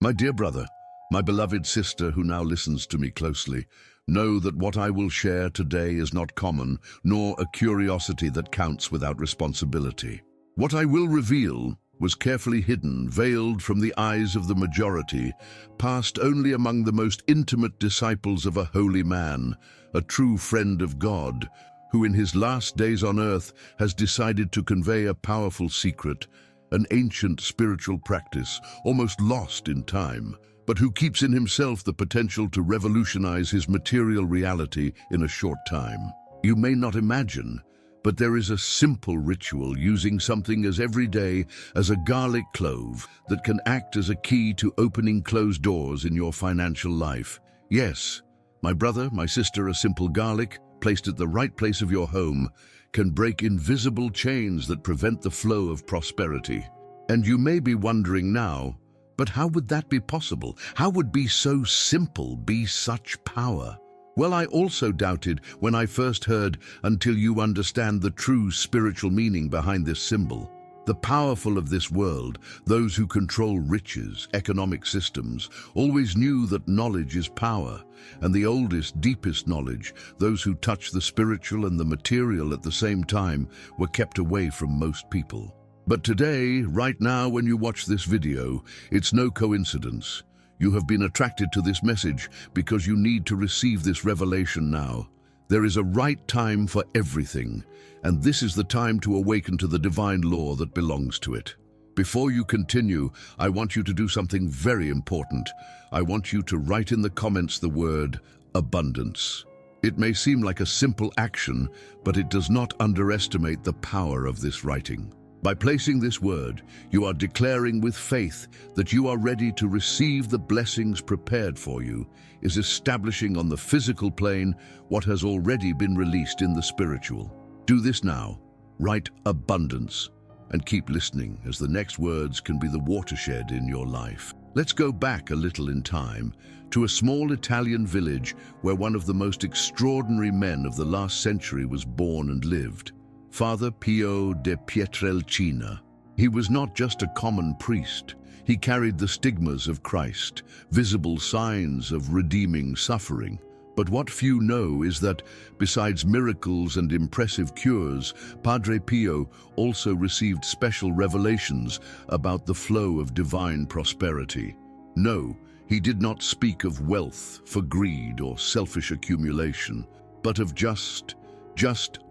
My dear brother, my beloved sister who now listens to me closely, know that what I will share today is not common, nor a curiosity that counts without responsibility. What I will reveal was carefully hidden, veiled from the eyes of the majority, passed only among the most intimate disciples of a holy man, a true friend of God, who in his last days on earth has decided to convey a powerful secret, an ancient spiritual practice, almost lost in time, but who keeps in himself the potential to revolutionize his material reality in a short time. You may not imagine, but there is a simple ritual using something as everyday as a garlic clove that can act as a key to opening closed doors in your financial life. Yes, my brother, my sister, a simple garlic, placed at the right place of your home, can break invisible chains that prevent the flow of prosperity. And you may be wondering now, but how would that be possible? How would be so simple be such power? Well, I also doubted when I first heard until you understand the true spiritual meaning behind this symbol. The powerful of this world, those who control riches, economic systems, always knew that knowledge is power, and the oldest, deepest knowledge, those who touch the spiritual and the material at the same time, were kept away from most people. But today, right now when you watch this video, it's no coincidence. You have been attracted to this message because you need to receive this revelation now. There is a right time for everything, and this is the time to awaken to the divine law that belongs to it. Before you continue, I want you to do something very important. I want you to write in the comments the word abundance. It may seem like a simple action, but it does not underestimate the power of this writing. By placing this word, you are declaring with faith that you are ready to receive the blessings prepared for you, is establishing on the physical plane what has already been released in the spiritual. Do this now. Write abundance and keep listening, as the next words can be the watershed in your life. Let's go back a little in time to a small Italian village where one of the most extraordinary men of the last century was born and lived. Father Pio de Pietrelcina. He was not just a common priest. He carried the stigmas of Christ, visible signs of redeeming suffering. But what few know is that, besides miracles and impressive cures, Padre Pio also received special revelations about the flow of divine prosperity. No, he did not speak of wealth for greed or selfish accumulation, but of just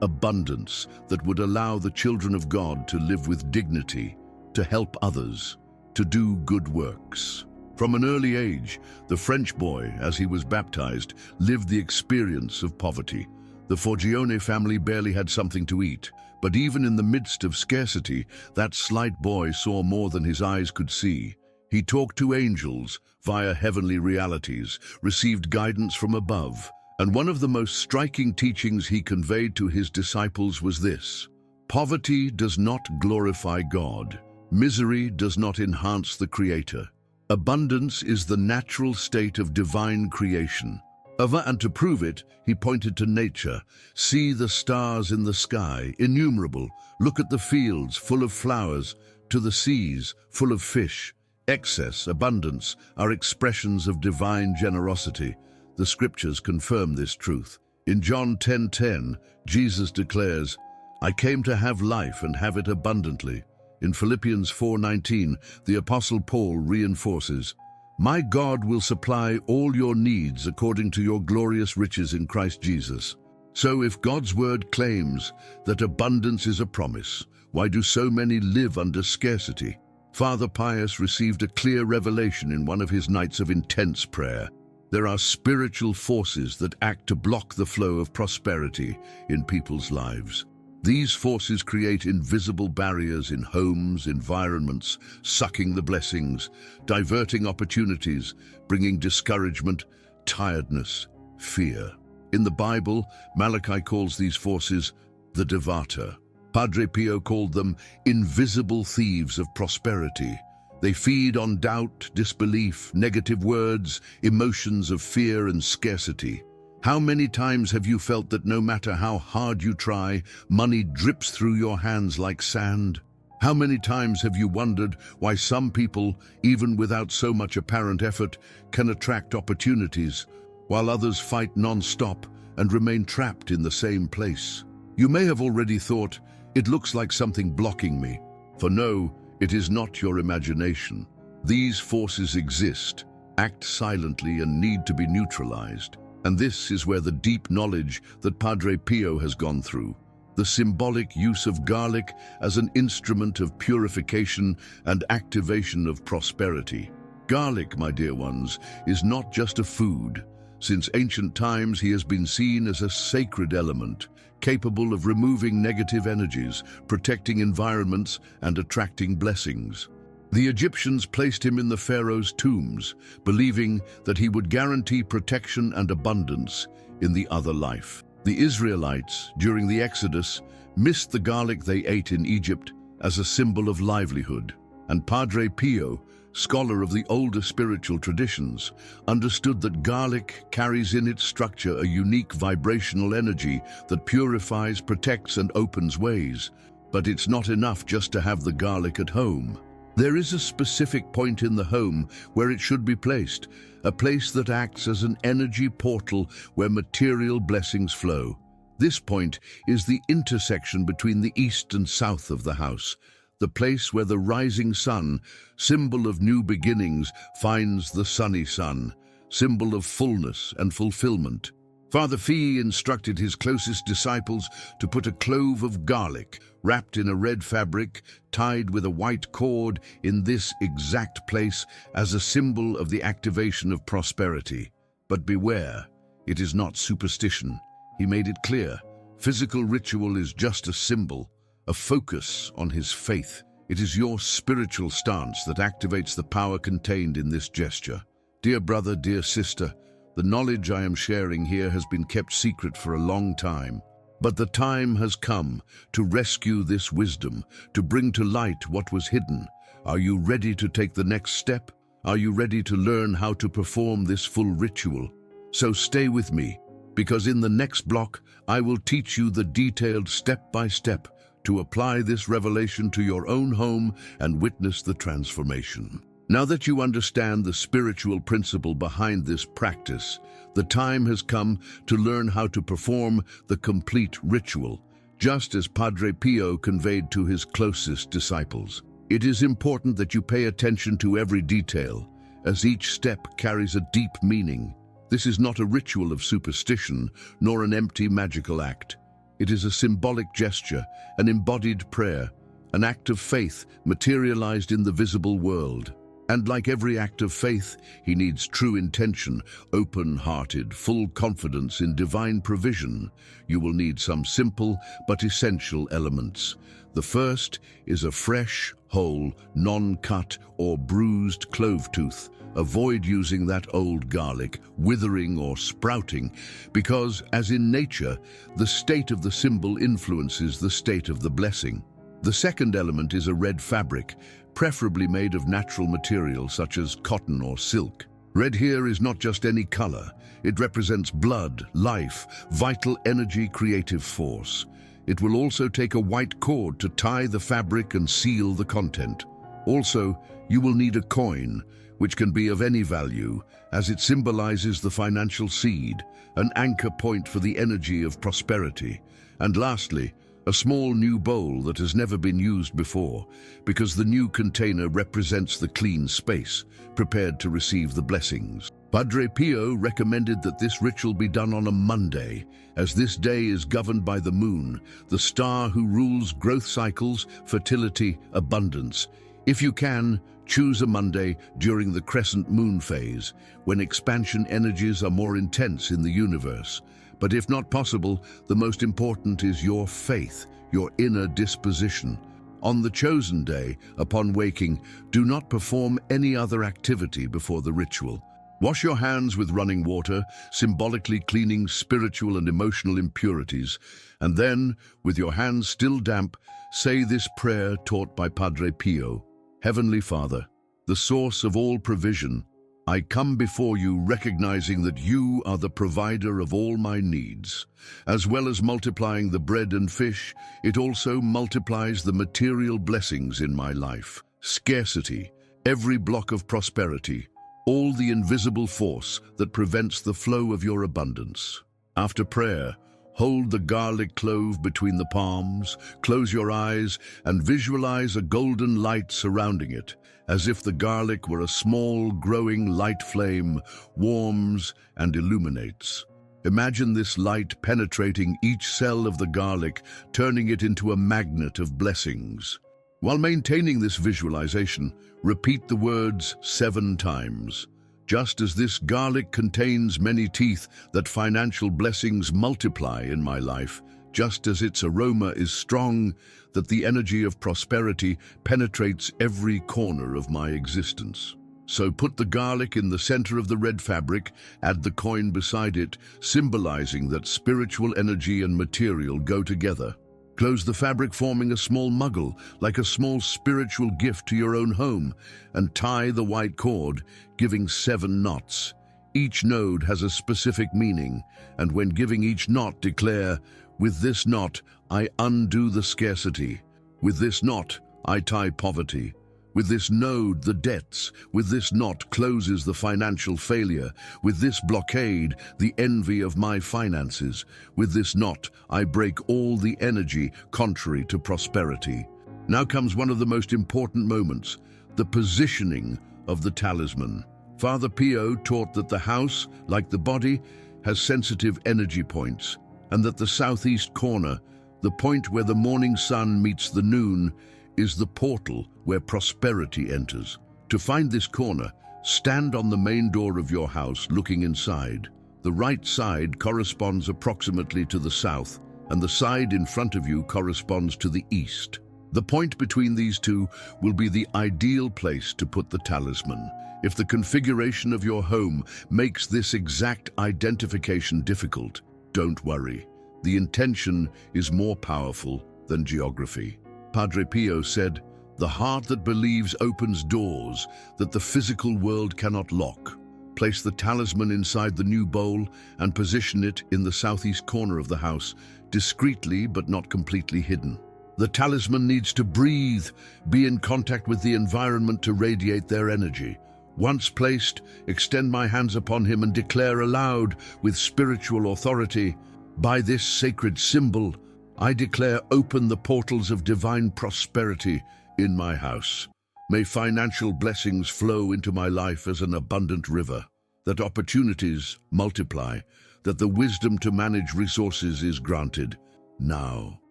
abundance that would allow the children of God to live with dignity, to help others, to do good works. From an early age, the French boy, as he was baptized, lived the experience of poverty. The Forgione family barely had something to eat, but even in the midst of scarcity, that slight boy saw more than his eyes could see. He talked to angels via heavenly realities, received guidance from above, and one of the most striking teachings he conveyed to his disciples was this: poverty does not glorify God. Misery does not enhance the Creator. Abundance is the natural state of divine creation. And to prove it, he pointed to nature. See the stars in the sky, innumerable. Look at the fields full of flowers, to the seas full of fish. Excess, abundance are expressions of divine generosity. The scriptures confirm this truth. In John 10:10, Jesus declares, "I came to have life and have it abundantly." In Philippians 4:19, the Apostle Paul reinforces, "My God will supply all your needs according to your glorious riches in Christ Jesus." So if God's word claims that abundance is a promise, why do so many live under scarcity? Father Pius received a clear revelation in one of his nights of intense prayer. There are spiritual forces that act to block the flow of prosperity in people's lives. These forces create invisible barriers in homes, environments, sucking the blessings, diverting opportunities, bringing discouragement, tiredness, fear. In the Bible, Malachi calls these forces the Devata. Padre Pio called them invisible thieves of prosperity. They feed on doubt, disbelief, negative words, emotions of fear and scarcity. How many times have you felt that no matter how hard you try, money drips through your hands like sand? How many times have you wondered why some people, even without so much apparent effort, can attract opportunities, while others fight non-stop and remain trapped in the same place? You may have already thought, it looks like something blocking me. For no, it is not your imagination. These forces exist, act silently, and need to be neutralized. And this is where the deep knowledge that Padre Pio has gone through, the symbolic use of garlic as an instrument of purification and activation of prosperity. Garlic, my dear ones, is not just a food. Since ancient times, he has been seen as a sacred element, capable of removing negative energies, protecting environments, and attracting blessings. The Egyptians placed him in the pharaoh's tombs, believing that he would guarantee protection and abundance in the other life. The Israelites, during the Exodus, missed the garlic they ate in Egypt as a symbol of livelihood. And Padre Pio, scholar of the older spiritual traditions, understood that garlic carries in its structure a unique vibrational energy that purifies, protects, and opens ways. But it's not enough just to have the garlic at home. There is a specific point in the home where it should be placed, a place that acts as an energy portal where material blessings flow. This point is the intersection between the east and south of the house, the place where the rising sun, symbol of new beginnings, finds the sunny sun, symbol of fullness and fulfillment. Father Pio instructed his closest disciples to put a clove of garlic, wrapped in a red fabric, tied with a white cord, in this exact place as a symbol of the activation of prosperity. But beware, it is not superstition. He made it clear, physical ritual is just a symbol, a focus on his faith. It is your spiritual stance that activates the power contained in this gesture. Dear brother, dear sister, the knowledge I am sharing here has been kept secret for a long time. But the time has come to rescue this wisdom, to bring to light what was hidden. Are you ready to take the next step? Are you ready to learn how to perform this full ritual? So stay with me, because in the next block, I will teach you the detailed step-by-step to apply this revelation to your own home and witness the transformation. Now that you understand the spiritual principle behind this practice, the time has come to learn how to perform the complete ritual, just as Padre Pio conveyed to his closest disciples. It is important that you pay attention to every detail, as each step carries a deep meaning. This is not a ritual of superstition, nor an empty magical act. It is a symbolic gesture, an embodied prayer, an act of faith materialized in the visible world. And like every act of faith, he needs true intention, open-hearted, full confidence in divine provision. You will need some simple but essential elements. The first is a fresh, whole, non-cut or bruised clove tooth. Avoid using that old garlic, withering or sprouting, because, as in nature, the state of the symbol influences the state of the blessing. The second element is a red fabric, preferably made of natural material such as cotton or silk. Red here is not just any color. It represents blood, life, vital energy, creative force. It will also take a white cord to tie the fabric and seal the content. Also, you will need a coin, which can be of any value, as it symbolizes the financial seed, an anchor point for the energy of prosperity. And lastly, a small new bowl that has never been used before, because the new container represents the clean space, prepared to receive the blessings. Padre Pio recommended that this ritual be done on a Monday, as this day is governed by the moon, the star who rules growth cycles, fertility, abundance. If you can, choose a Monday during the crescent moon phase, when expansion energies are more intense in the universe. But if not possible, the most important is your faith, your inner disposition. On the chosen day, upon waking, do not perform any other activity before the ritual. Wash your hands with running water, symbolically cleaning spiritual and emotional impurities, and then, with your hands still damp, say this prayer taught by Padre Pio. Heavenly Father, the source of all provision, I come before you recognizing that you are the provider of all my needs. As well as multiplying the bread and fish, it also multiplies the material blessings in my life. Scarcity, every block of prosperity, all the invisible force that prevents the flow of your abundance. After prayer, hold the garlic clove between the palms, close your eyes, and visualize a golden light surrounding it, as if the garlic were a small, growing light flame, warms and illuminates. Imagine this light penetrating each cell of the garlic, turning it into a magnet of blessings. While maintaining this visualization, repeat the words 7 times. Just as this garlic contains many teeth that financial blessings multiply in my life, just as its aroma is strong that the energy of prosperity penetrates every corner of my existence. So put the garlic in the center of the red fabric, add the coin beside it, symbolizing that spiritual energy and material go together. Close the fabric, forming a small muggle, like a small spiritual gift to your own home, and tie the white cord, giving 7 knots. Each node has a specific meaning, and when giving each knot, declare, "With this knot, I undo the scarcity. With this knot, I tie poverty. With this node, the debts. With this knot closes the financial failure. With this blockade, the envy of my finances. With this knot, I break all the energy contrary to prosperity." Now comes one of the most important moments, the positioning of the talisman. Father Pio taught that the house, like the body, has sensitive energy points, and that the southeast corner, the point where the morning sun meets the noon, is the portal where prosperity enters. To find this corner, stand on the main door of your house looking inside. The right side corresponds approximately to the south, and the side in front of you corresponds to the east. The point between these two will be the ideal place to put the talisman. If the configuration of your home makes this exact identification difficult, don't worry. The intention is more powerful than geography. Padre Pio said, "The heart that believes opens doors that the physical world cannot lock." Place the talisman inside the new bowl and position it in the southeast corner of the house, discreetly but not completely hidden. The talisman needs to breathe, be in contact with the environment to radiate their energy. Once placed, extend my hands upon him and declare aloud with spiritual authority, "By this sacred symbol, I declare open the portals of divine prosperity in my house. May financial blessings flow into my life as an abundant river, that opportunities multiply, that the wisdom to manage resources is granted now."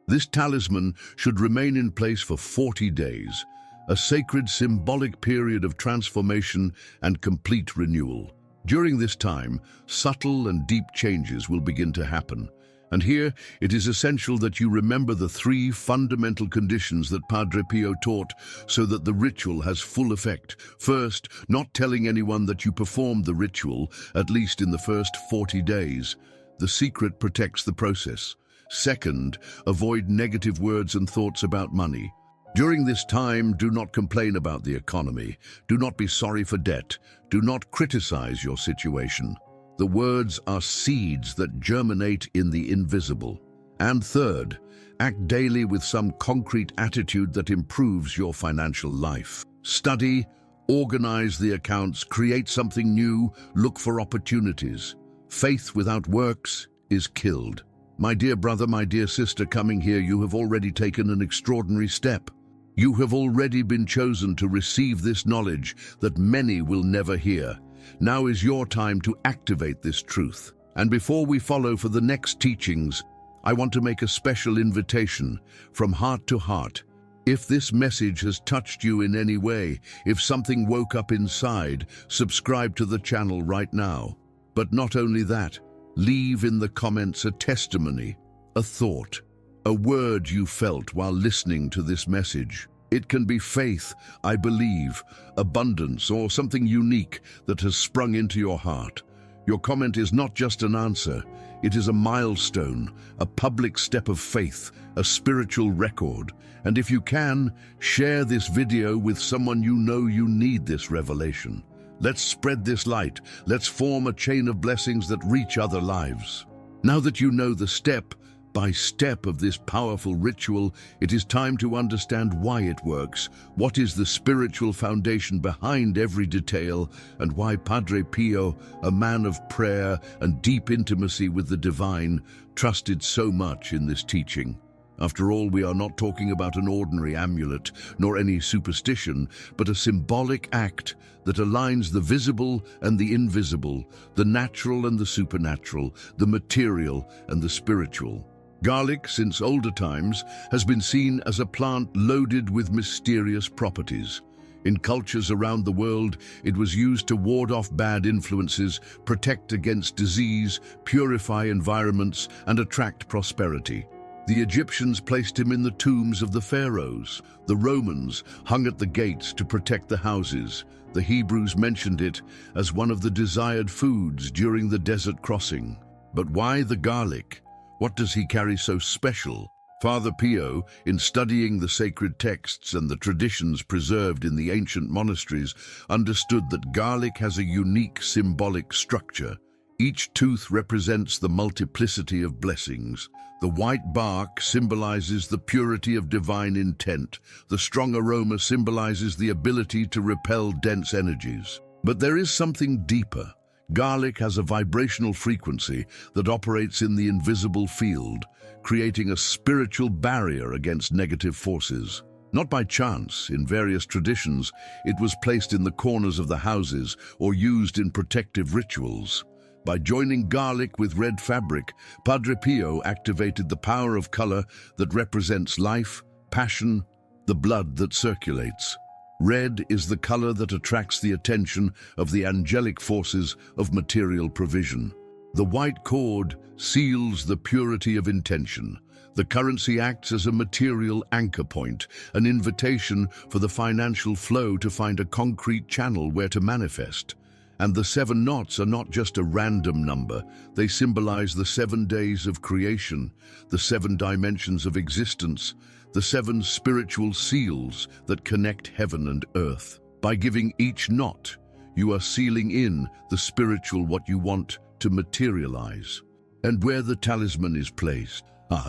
This talisman should remain in place for 40 days, a sacred symbolic period of transformation and complete renewal. During this time, subtle and deep changes will begin to happen. And here, it is essential that you remember the 3 fundamental conditions that Padre Pio taught so that the ritual has full effect. First, not telling anyone that you performed the ritual, at least in the first 40 days. The secret protects the process. Second, avoid negative words and thoughts about money. During this time, do not complain about the economy. Do not be sorry for debt. Do not criticize your situation. The words are seeds that germinate in the invisible. And third, act daily with some concrete attitude that improves your financial life. Study, organize the accounts, create something new, look for opportunities. Faith without works is killed. My dear brother, my dear sister, coming here, you have already taken an extraordinary step. You have already been chosen to receive this knowledge that many will never hear. Now is your time to activate this truth. And before we follow for the next teachings, I want to make a special invitation from heart to heart. If this message has touched you in any way, if something woke up inside, subscribe to the channel right now. But not only that, leave in the comments a testimony, a thought, a word you felt while listening to this message. It can be faith, I believe, abundance, or something unique that has sprung into your heart. Your comment is not just an answer, it is a milestone, a public step of faith, a spiritual record. And if you can, share this video with someone you know you need this revelation. Let's spread this light. Let's form a chain of blessings that reach other lives. Now that you know the step by step of this powerful ritual, it is time to understand why it works, what is the spiritual foundation behind every detail, and why Padre Pio, a man of prayer and deep intimacy with the divine, trusted so much in this teaching. After all, we are not talking about an ordinary amulet, nor any superstition, but a symbolic act that aligns the visible and the invisible, the natural and the supernatural, the material and the spiritual. Garlic, since older times, has been seen as a plant loaded with mysterious properties. In cultures around the world, it was used to ward off bad influences, protect against disease, purify environments, and attract prosperity. The Egyptians placed him in the tombs of the pharaohs. The Romans hung at the gates to protect the houses. The Hebrews mentioned it as one of the desired foods during the desert crossing. But why the garlic? What does he carry so special? Father Pio, in studying the sacred texts and the traditions preserved in the ancient monasteries, understood that garlic has a unique symbolic structure. Each tooth represents the multiplicity of blessings. The white bark symbolizes the purity of divine intent. The strong aroma symbolizes the ability to repel dense energies. But there is something deeper. Garlic has a vibrational frequency that operates in the invisible field, creating a spiritual barrier against negative forces. Not by chance, in various traditions, it was placed in the corners of the houses or used in protective rituals. By joining garlic with red fabric, Padre Pio activated the power of color that represents life, passion, the blood that circulates. Red is the color that attracts the attention of the angelic forces of material provision. The white cord seals the purity of intention. The currency acts as a material anchor point, an invitation for the financial flow to find a concrete channel where to manifest. And the 7 knots are not just a random number. They symbolize the 7 days of creation, the 7 dimensions of existence, the 7 spiritual seals that connect heaven and earth. By giving each knot, you are sealing in the spiritual what you want to materialize. And where the talisman is placed,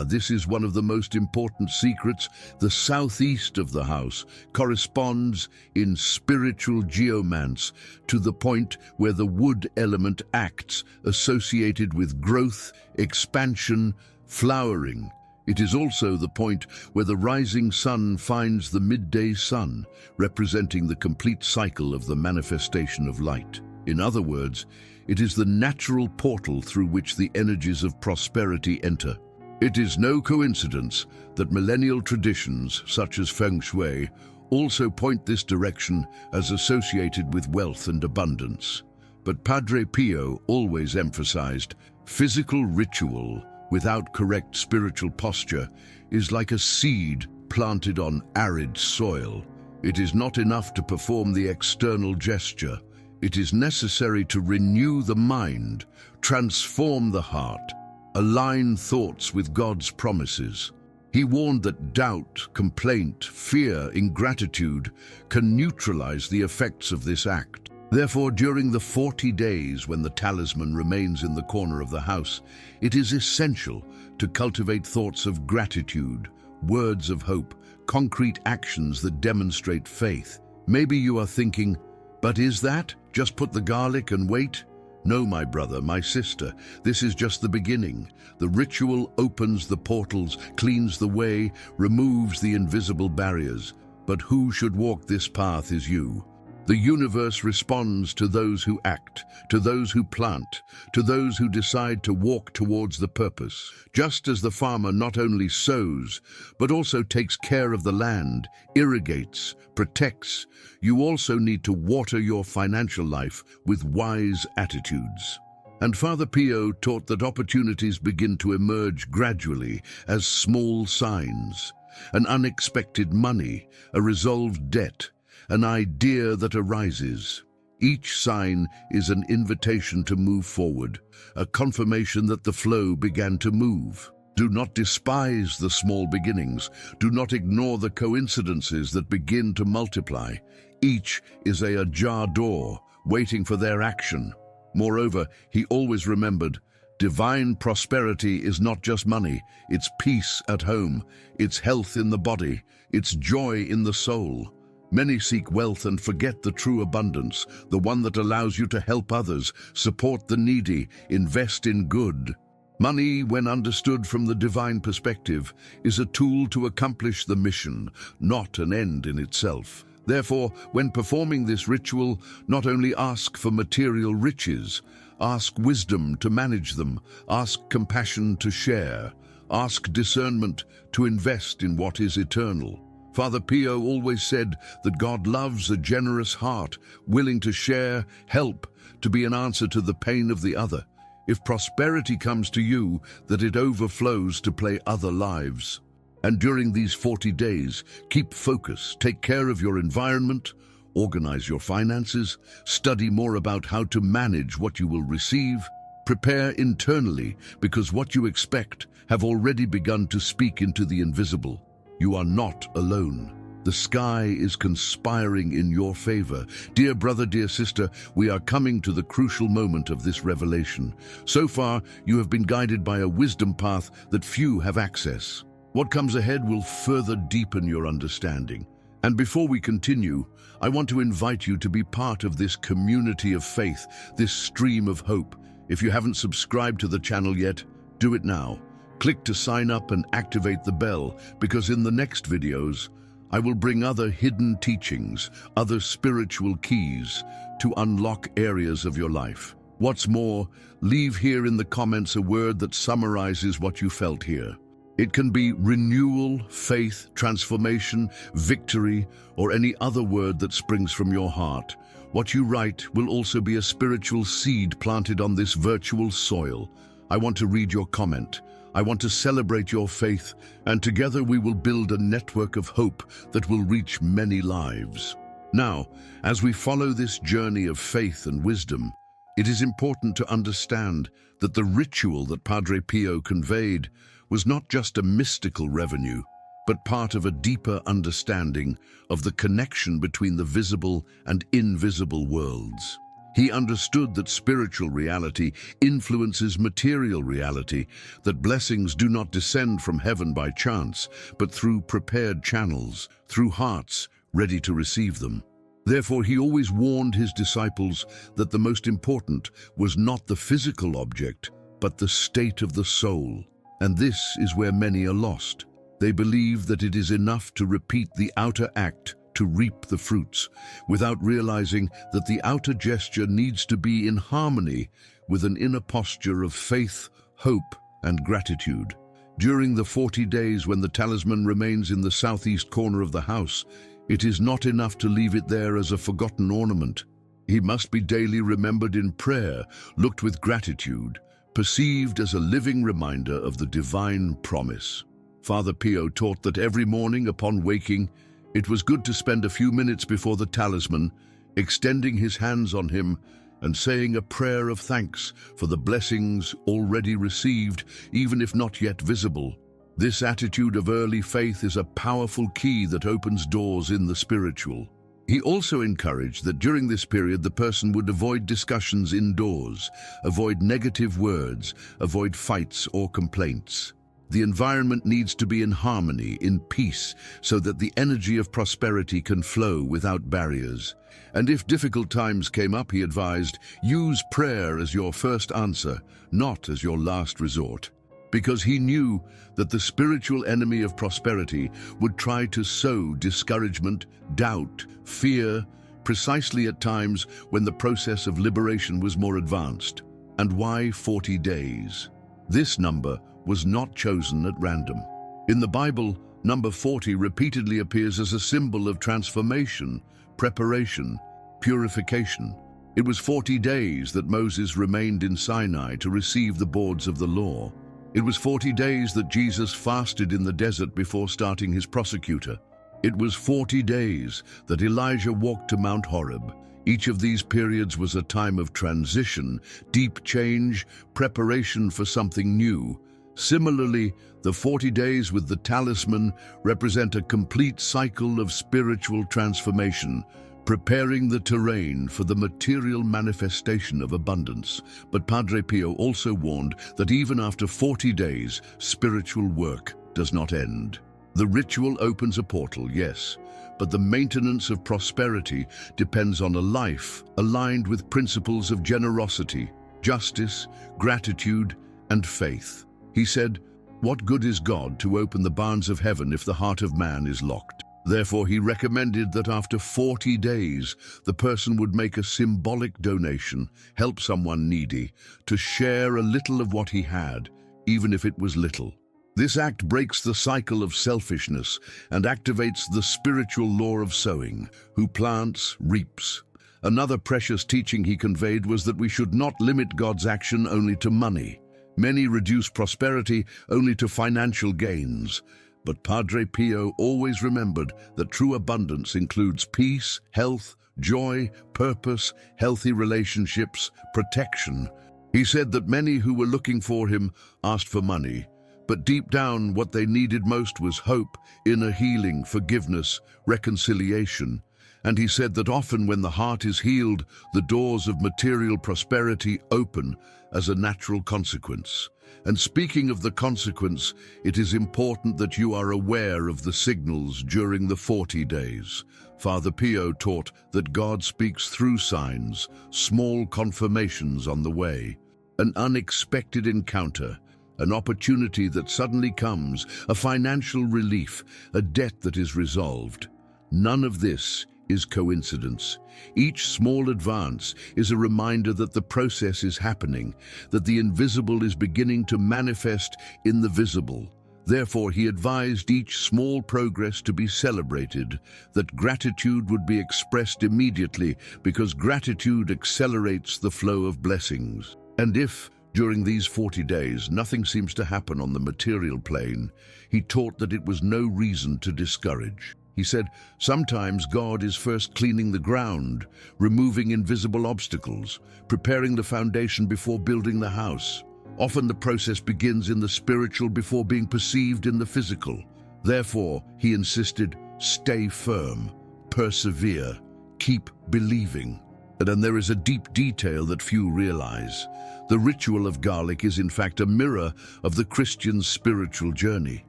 this is one of the most important secrets. The southeast of the house corresponds in spiritual geomance to the point where the wood element acts, associated with growth, expansion, flowering. It is also the point where the rising sun finds the midday sun, representing the complete cycle of the manifestation of light. In other words, it is the natural portal through which the energies of prosperity enter. It is no coincidence that millennial traditions, such as Feng Shui, also point this direction as associated with wealth and abundance. But Padre Pio always emphasized, physical ritual without correct spiritual posture is like a seed planted on arid soil. It is not enough to perform the external gesture. It is necessary to renew the mind, transform the heart, align thoughts with God's promises. He warned that doubt, complaint, fear, ingratitude can neutralize the effects of this act. Therefore, during the 40 days when the talisman remains in the corner of the house, it is essential to cultivate thoughts of gratitude, words of hope, concrete actions that demonstrate faith. Maybe you are thinking, but is that just put the garlic and wait? No, my brother, my sister, this is just the beginning. The ritual opens the portals, cleans the way, removes the invisible barriers. But who should walk this path is you. The universe responds to those who act, to those who plant, to those who decide to walk towards the purpose. Just as the farmer not only sows, but also takes care of the land, irrigates, protects, you also need to water your financial life with wise attitudes. And Father Pio taught that opportunities begin to emerge gradually as small signs. An unexpected money, a resolved debt, an idea that arises. Each sign is an invitation to move forward, a confirmation that the flow began to move. Do not despise the small beginnings. Do not ignore the coincidences that begin to multiply. Each is a ajar door waiting for their action. Moreover, he always remembered, divine prosperity is not just money, it's peace at home, it's health in the body, it's joy in the soul. Many seek wealth and forget the true abundance, the one that allows you to help others, support the needy, invest in good. Money, when understood from the divine perspective, is a tool to accomplish the mission, not an end in itself. Therefore, when performing this ritual, not only ask for material riches, ask wisdom to manage them, ask compassion to share, ask discernment to invest in what is eternal. Father Pio always said that God loves a generous heart, willing to share, help, to be an answer to the pain of the other. If prosperity comes to you, that it overflows to play other lives. And during these 40 days, keep focus, take care of your environment, organize your finances, study more about how to manage what you will receive, prepare internally, because what you expect have already begun to speak into the invisible. You are not alone. The sky is conspiring in your favor. Dear brother, dear sister, we are coming to the crucial moment of this revelation. So far, you have been guided by a wisdom path that few have access. What comes ahead will further deepen your understanding. And before we continue, I want to invite you to be part of this community of faith, this stream of hope. If you haven't subscribed to the channel yet, do it now. Click to sign up and activate the bell, because in the next videos, I will bring other hidden teachings, other spiritual keys to unlock areas of your life. What's more, leave here in the comments a word that summarizes what you felt here. It can be renewal, faith, transformation, victory, or any other word that springs from your heart. What you write will also be a spiritual seed planted on this virtual soil. I want to read your comment. I want to celebrate your faith, and together we will build a network of hope that will reach many lives. Now, as we follow this journey of faith and wisdom, it is important to understand that the ritual that Padre Pio conveyed was not just a mystical revenue, but part of a deeper understanding of the connection between the visible and invisible worlds. He understood that spiritual reality influences material reality, that blessings do not descend from heaven by chance, but through prepared channels, through hearts ready to receive them. Therefore, he always warned his disciples that the most important was not the physical object, but the state of the soul. And this is where many are lost. They believe that it is enough to repeat the outer act to reap the fruits, without realizing that the outer gesture needs to be in harmony with an inner posture of faith, hope, and gratitude. During the 40 days when the talisman remains in the southeast corner of the house, it is not enough to leave it there as a forgotten ornament. He must be daily remembered in prayer, looked with gratitude, perceived as a living reminder of the divine promise. Father Pio taught that every morning upon waking, it was good to spend a few minutes before the talisman, extending his hands on him and saying a prayer of thanks for the blessings already received, even if not yet visible. This attitude of early faith is a powerful key that opens doors in the spiritual. He also encouraged that during this period the person would avoid discussions indoors, avoid negative words, avoid fights or complaints. The environment needs to be in harmony, in peace, so that the energy of prosperity can flow without barriers. And if difficult times came up, he advised, use prayer as your first answer, not as your last resort. Because he knew that the spiritual enemy of prosperity would try to sow discouragement, doubt, fear, precisely at times when the process of liberation was more advanced. And why 40 days? This number was not chosen at random. In the Bible, number 40 repeatedly appears as a symbol of transformation, preparation, purification. It was 40 days that Moses remained in Sinai to receive the boards of the law. It was 40 days that Jesus fasted in the desert before starting his prosecutor. It was 40 days that Elijah walked to Mount Horeb. Each of these periods was a time of transition, deep change, preparation for something new. Similarly, the 40 days with the talisman represent a complete cycle of spiritual transformation, preparing the terrain for the material manifestation of abundance. But Padre Pio also warned that even after 40 days, spiritual work does not end. The ritual opens a portal, yes, but the maintenance of prosperity depends on a life aligned with principles of generosity, justice, gratitude, and faith. He said, "What good is God to open the barns of heaven if the heart of man is locked?" Therefore, he recommended that after 40 days, the person would make a symbolic donation, help someone needy, to share a little of what he had, even if it was little. This act breaks the cycle of selfishness and activates the spiritual law of sowing. Who plants, reaps. Another precious teaching he conveyed was that we should not limit God's action only to money. Many reduce prosperity only to financial gains. But Padre Pio always remembered that true abundance includes peace, health, joy, purpose, healthy relationships, protection. He said that many who were looking for him asked for money, but deep down what they needed most was hope, inner healing, forgiveness, reconciliation. And he said that often when the heart is healed, the doors of material prosperity open as a natural consequence. And speaking of the consequence, it is important that you are aware of the signals during the 40 days. Father Pio taught that God speaks through signs, small confirmations on the way, an unexpected encounter, an opportunity that suddenly comes, a financial relief, a debt that is resolved. None of this is coincidence. Each small advance is a reminder that the process is happening, that the invisible is beginning to manifest in the visible. Therefore, he advised each small progress to be celebrated, that gratitude would be expressed immediately because gratitude accelerates the flow of blessings. And if, during these 40 days, nothing seems to happen on the material plane, he taught that it was no reason to discourage. He said, sometimes God is first cleaning the ground, removing invisible obstacles, preparing the foundation before building the house. Often the process begins in the spiritual before being perceived in the physical. Therefore, he insisted, stay firm, persevere, keep believing. And there is a deep detail that few realize. The ritual of garlic is in fact a mirror of the Christian's spiritual journey.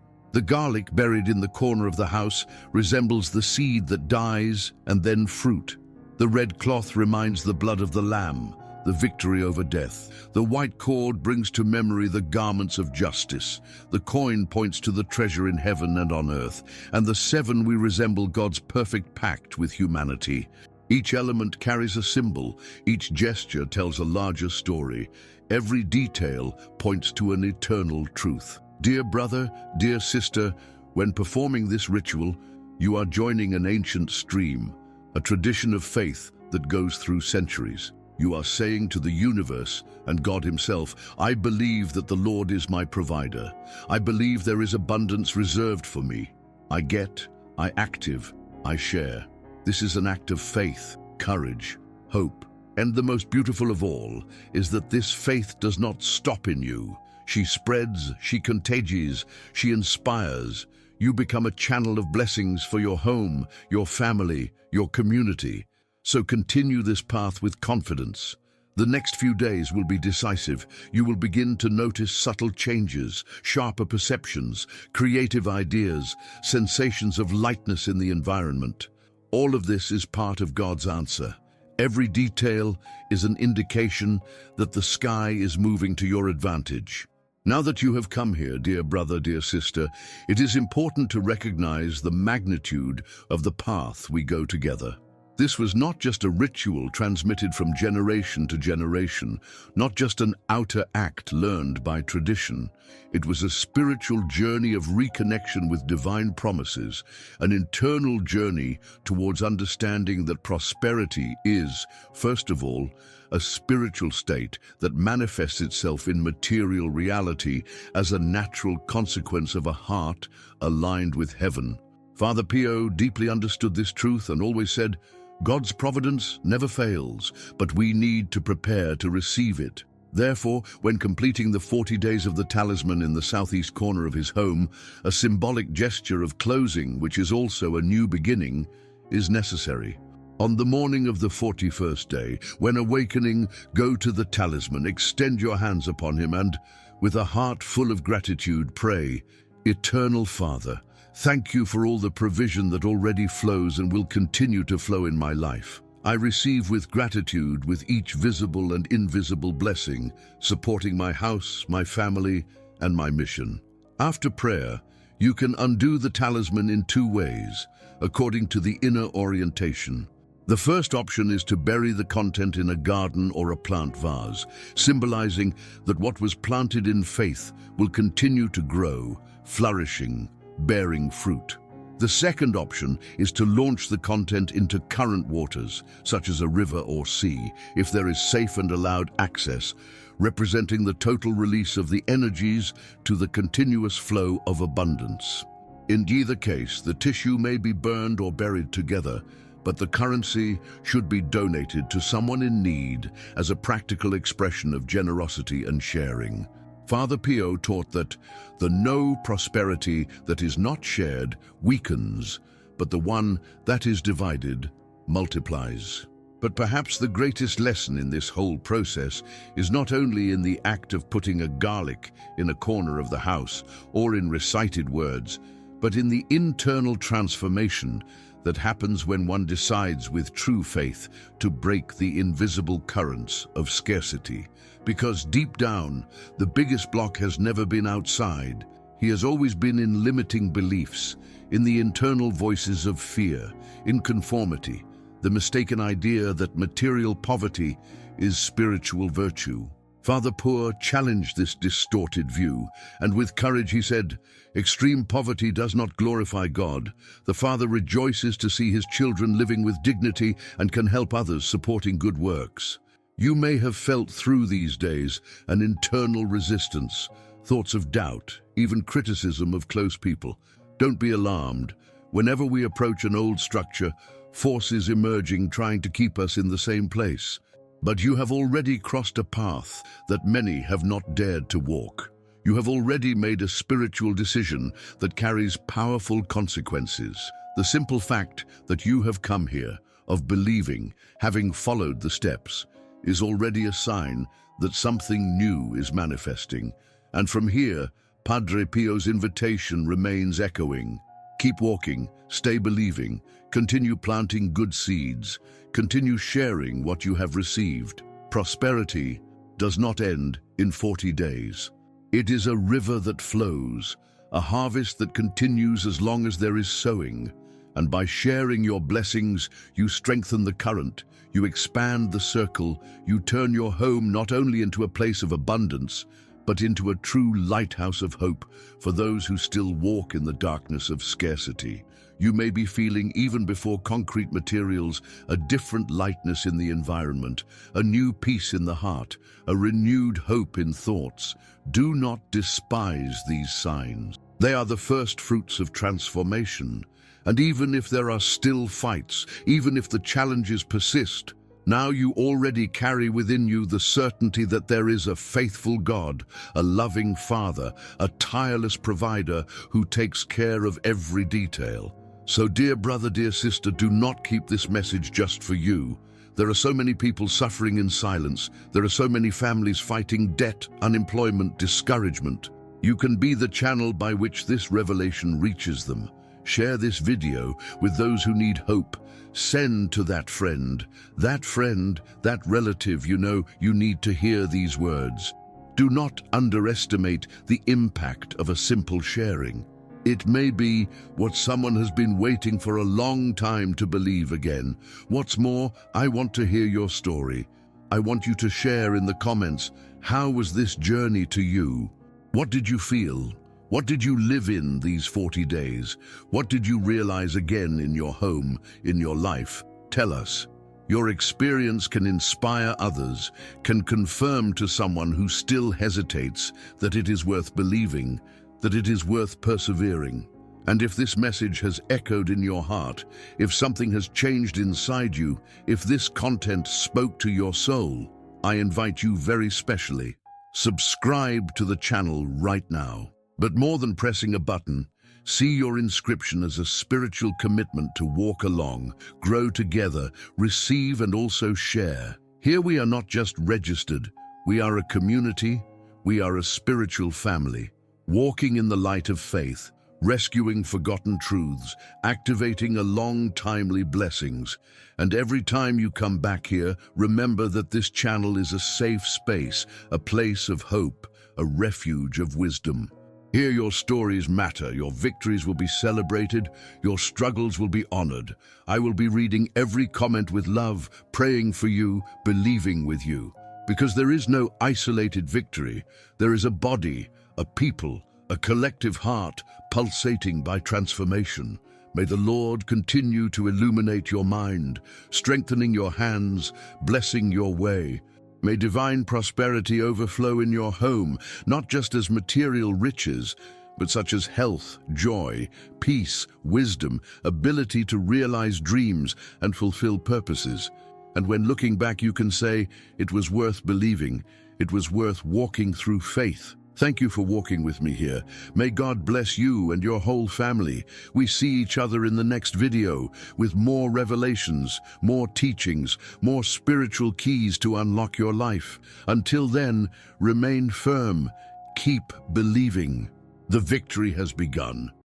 The garlic buried in the corner of the house resembles the seed that dies and then fruit. The red cloth reminds the blood of the Lamb, the victory over death. The white cord brings to memory the garments of justice. The coin points to the treasure in heaven and on earth. And the 7 we resemble God's perfect pact with humanity. Each element carries a symbol. Each gesture tells a larger story. Every detail points to an eternal truth. Dear brother, dear sister, when performing this ritual, you are joining an ancient stream, a tradition of faith that goes through centuries. You are saying to the universe and God himself, I believe that the Lord is my provider. I believe there is abundance reserved for me. I get, I active, I share. This is an act of faith, courage, hope. And the most beautiful of all is that this faith does not stop in you. She spreads, she contagions, she inspires. You become a channel of blessings for your home, your family, your community. So continue this path with confidence. The next few days will be decisive. You will begin to notice subtle changes, sharper perceptions, creative ideas, sensations of lightness in the environment. All of this is part of God's answer. Every detail is an indication that the sky is moving to your advantage. Now that you have come here, dear brother, dear sister, it is important to recognize the magnitude of the path we go together. This was not just a ritual transmitted from generation to generation, not just an outer act learned by tradition. It was a spiritual journey of reconnection with divine promises, an internal journey towards understanding that prosperity is, first of all, a spiritual state that manifests itself in material reality as a natural consequence of a heart aligned with heaven. Father Pio deeply understood this truth and always said, God's providence never fails, but we need to prepare to receive it. Therefore, when completing the 40 days of the talisman in the southeast corner of his home, a symbolic gesture of closing, which is also a new beginning, is necessary. On the morning of the 41st day, when awakening, go to the talisman, extend your hands upon him and, with a heart full of gratitude, pray, "Eternal Father, thank you for all the provision that already flows and will continue to flow in my life. I receive with gratitude with each visible and invisible blessing, supporting my house, my family, and my mission." After prayer, you can undo the talisman in two ways, according to the inner orientation. The first option is to bury the content in a garden or a plant vase, symbolizing that what was planted in faith will continue to grow, flourishing, bearing fruit. The second option is to launch the content into current waters, such as a river or sea, if there is safe and allowed access, representing the total release of the energies to the continuous flow of abundance. In either case, the tissue may be burned or buried together, but the currency should be donated to someone in need as a practical expression of generosity and sharing. Father Pio taught that the no prosperity that is not shared weakens, but the one that is divided multiplies. But perhaps the greatest lesson in this whole process is not only in the act of putting a garlic in a corner of the house or in recited words, but in the internal transformation that happens when one decides with true faith to break the invisible currents of scarcity. Because deep down, the biggest block has never been outside. He has always been in limiting beliefs, in the internal voices of fear, in conformity, the mistaken idea that material poverty is spiritual virtue. Father Pio challenged this distorted view, and with courage he said, "Extreme poverty does not glorify God. The Father rejoices to see his children living with dignity and can help others supporting good works." You may have felt through these days an internal resistance, thoughts of doubt, even criticism of close people. Don't be alarmed. Whenever we approach an old structure, forces emerging trying to keep us in the same place. But you have already crossed a path that many have not dared to walk. You have already made a spiritual decision that carries powerful consequences. The simple fact that you have come here, of believing, having followed the steps, is already a sign that something new is manifesting. And from here, Padre Pio's invitation remains echoing. Keep walking, stay believing, continue planting good seeds, continue sharing what you have received. Prosperity does not end in 40 days. It is a river that flows, a harvest that continues as long as there is sowing. And by sharing your blessings, you strengthen the current, you expand the circle, you turn your home not only into a place of abundance, but into a true lighthouse of hope for those who still walk in the darkness of scarcity. You may be feeling, even before concrete materials, a different lightness in the environment, a new peace in the heart, a renewed hope in thoughts. Do not despise these signs. They are the first fruits of transformation. And even if there are still fights, even if the challenges persist, now you already carry within you the certainty that there is a faithful God, a loving Father, a tireless provider who takes care of every detail. So dear brother, dear sister, do not keep this message just for you. There are so many people suffering in silence. There are so many families fighting debt, unemployment, discouragement. You can be the channel by which this revelation reaches them. Share this video with those who need hope. Send to that friend, that relative you know you need to hear these words. Do not underestimate the impact of a simple sharing. It may be what someone has been waiting for a long time to believe again. What's more, I want to hear your story. I want you to share in the comments, how was this journey to you? What did you feel? What did you live in these 40 days? What did you realize again in your home, in your life? Tell us. Your experience can inspire others, can confirm to someone who still hesitates that it is worth believing, that it is worth persevering. And if this message has echoed in your heart, if something has changed inside you, if this content spoke to your soul, I invite you very specially, subscribe to the channel right now. But more than pressing a button, See your inscription as a spiritual commitment to walk along, grow together, receive and also share. Here we are not just registered, we are a community, we are a spiritual family, walking in the light of faith, rescuing forgotten truths, activating a long, timely blessings. And every time you come back here, remember that this channel is a safe space, a place of hope, a refuge of wisdom. Here your stories matter, your victories will be celebrated, your struggles will be honored. I will be reading every comment with love, praying for you, believing with you. Because there is no isolated victory, there is a body, a people, a collective heart pulsating by transformation. May the Lord continue to illuminate your mind, strengthening your hands, blessing your way. May divine prosperity overflow in your home, not just as material riches, but such as health, joy, peace, wisdom, ability to realize dreams and fulfill purposes. And when looking back, you can say, it was worth believing, it was worth walking through faith. Thank you for walking with me here. May God bless you and your whole family. We see each other in the next video with more revelations, more teachings, more spiritual keys to unlock your life. Until then, remain firm. Keep believing. The victory has begun.